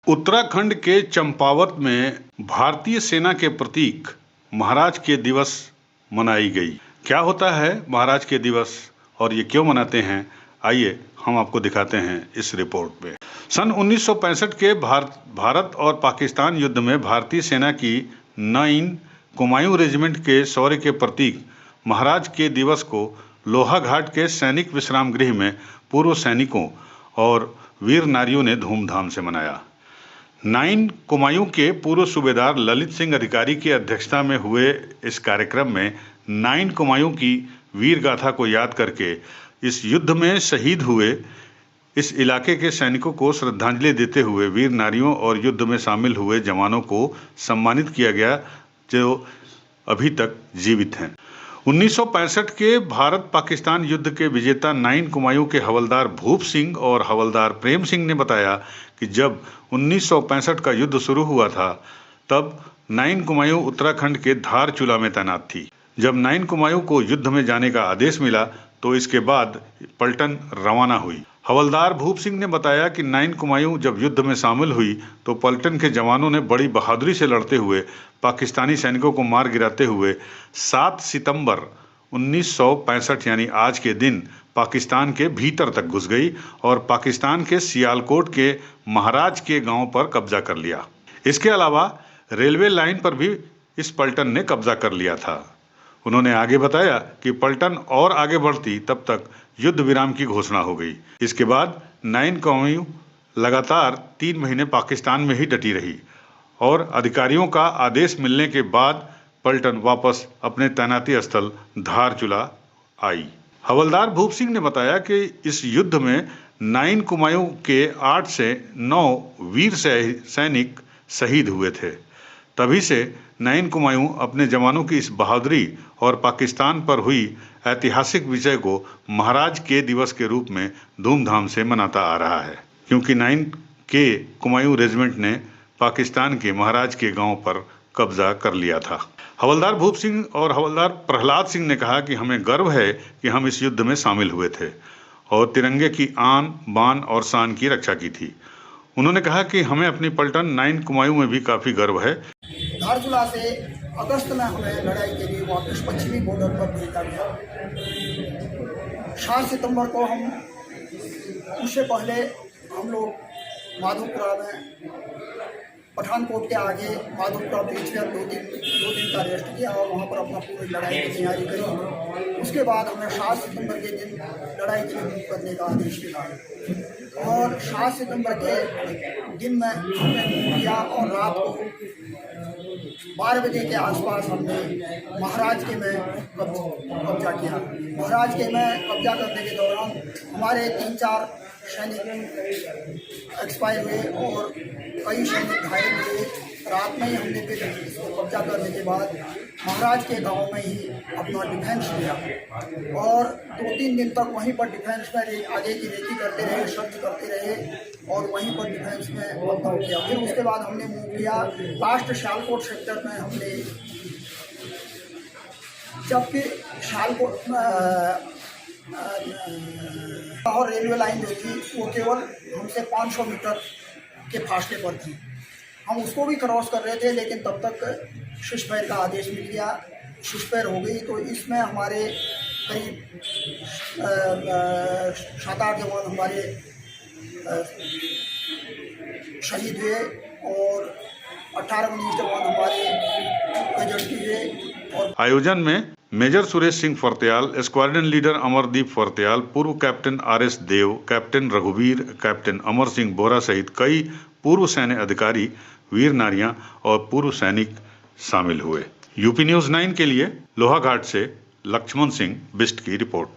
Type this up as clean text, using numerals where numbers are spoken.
उत्तराखंड के चंपावत में भारतीय सेना के प्रतीक महाराज के दिवस मनाई गई। क्या होता है महाराज के दिवस और ये क्यों मनाते हैं, आइए हम आपको दिखाते हैं इस रिपोर्ट में। सन 1965 के भारत और पाकिस्तान युद्ध में भारतीय सेना की 9 कुमायूं रेजिमेंट के शौर्य के प्रतीक महाराज के दिवस को लोहाघाट के सैनिक विश्राम गृह में पूर्व सैनिकों और वीर नारियों ने धूमधाम से मनाया। 9 कुमायूं के पूर्व सूबेदार ललित सिंह अधिकारी की अध्यक्षता में हुए इस कार्यक्रम में 9 कुमायूं की वीर गाथा को याद करके इस युद्ध में शहीद हुए इस इलाके के सैनिकों को श्रद्धांजलि देते हुए वीर नारियों और युद्ध में शामिल हुए जवानों को सम्मानित किया गया जो अभी तक जीवित हैं। 1965 के भारत पाकिस्तान युद्ध के विजेता 9 कुमायूं के हवलदार भूप सिंह और हवलदार प्रेम सिंह ने बताया कि जब 1965 का युद्ध शुरू हुआ था तब 9 कुमायूं उत्तराखंड के धारचूला में तैनात थी। जब 9 कुमायूं को युद्ध में जाने का आदेश मिला तो इसके बाद पलटन रवाना हुई। हवलदार भूप सिंह ने बताया कि 9 कुमायूं जब युद्ध में शामिल हुई तो पलटन के जवानों ने बड़ी बहादुरी से लड़ते हुए पाकिस्तानी सैनिकों को मार गिराते हुए 7 सितंबर 1965 यानी आज के दिन पाकिस्तान के भीतर तक घुस गई और पाकिस्तान के सियालकोट के महाराज के गांव पर कब्जा कर लिया। इसके अलावा रेलवे लाइन पर भी इस पलटन ने कब्जा कर लिया था। उन्होंने आगे बताया कि पलटन और आगे बढ़ती तब तक युद्ध विराम की घोषणा हो गई। इसके बाद 9 कुमायूं लगातार 3 महीने पाकिस्तान में ही डटी रही और अधिकारियों का आदेश मिलने के बाद पलटन वापस अपने तैनाती स्थल धारचूला आई। हवलदार भूप सिंह ने बताया कि इस युद्ध में 9 कुमायूं के 8 से 9 वीर सैनिक शहीद हुए थे। तभी से 9 कुमायूं अपने जवानों की इस बहादुरी और पाकिस्तान पर हुई ऐतिहासिक विजय को महाराज के दिवस के रूप में धूमधाम से मनाता आ रहा है, क्योंकि 9 के कुमायूं रेजिमेंट ने पाकिस्तान के महाराज के गांव पर कब्जा कर लिया था। हवलदार भूप सिंह और हवलदार प्रहलाद सिंह ने कहा कि हमें गर्व है कि हम इस युद्ध में शामिल हुए थे और तिरंगे की आन बान और शान की रक्षा की थी। उन्होंने कहा कि हमें अपनी पलटन 9 कुमायूं में भी काफी गर्व है। धारचूला से अगस्त में हमें लड़ाई के लिए वापस पश्चिमी बॉर्डर पर भेजा गया। 7 सितंबर को उससे पहले हम लोग माधोपुरा में पठानकोट के आगे माधोपुरा बीच में 2 दिन का रेस्ट किया और वहाँ पर अपना पूरी लड़ाई की तैयारी करी। उसके बाद हमें 7 सितंबर के दिन लड़ाई के लिए मूव करने का आदेश मिला और 7 सितंबर के दिन में हमने मूव किया और रात को 12 बजे के आसपास हमने महाराज के में कब्जा किया। महाराज के में कब्जा करने के दौरान हमारे 3-4 सैनिक एक्सपायर हुए और कई सैनिक घायल हुए। रात में ही हमने फिर इसको कब्जा करने के बाद महाराज के गांव में ही अपना डिफेंस लिया और 2-3 दिन तक वहीं पर डिफेंस में आगे की रेकी करते रहे, सर्च करते रहे और वहीं पर डिफेंस में वर्कआउट किया। फिर उसके बाद हमने मूव किया लास्ट सियालकोट सेक्टर में। हमने जबकि सियालकोट और रेलवे लाइन जो थी वो केवल हमसे 500 मीटर के फासले पर थी। हम उसको भी क्रॉस कर रहे थे लेकिन तब तक शिशफायर का आदेश मिल गया, शिशफायर हो गई। तो इसमें हमारे करीब 7-8 जवान हमारे शहीद हुए और 18-19 जवान हमारे कैजुअल्टी हुए। और आयोजन में major Suresh Singh Phartyal, squadron leader Amardeep Phartyal, पूर्व कैप्टन RS देव, कैप्टन रघुवीर, कैप्टन अमर सिंह बोरा सहित कई पूर्व सैन्य अधिकारी, वीर नारियां और पूर्व सैनिक शामिल हुए। यूपी न्यूज़ 9 के लिए लोहाघाट से लक्ष्मण सिंह बिष्ट की रिपोर्ट।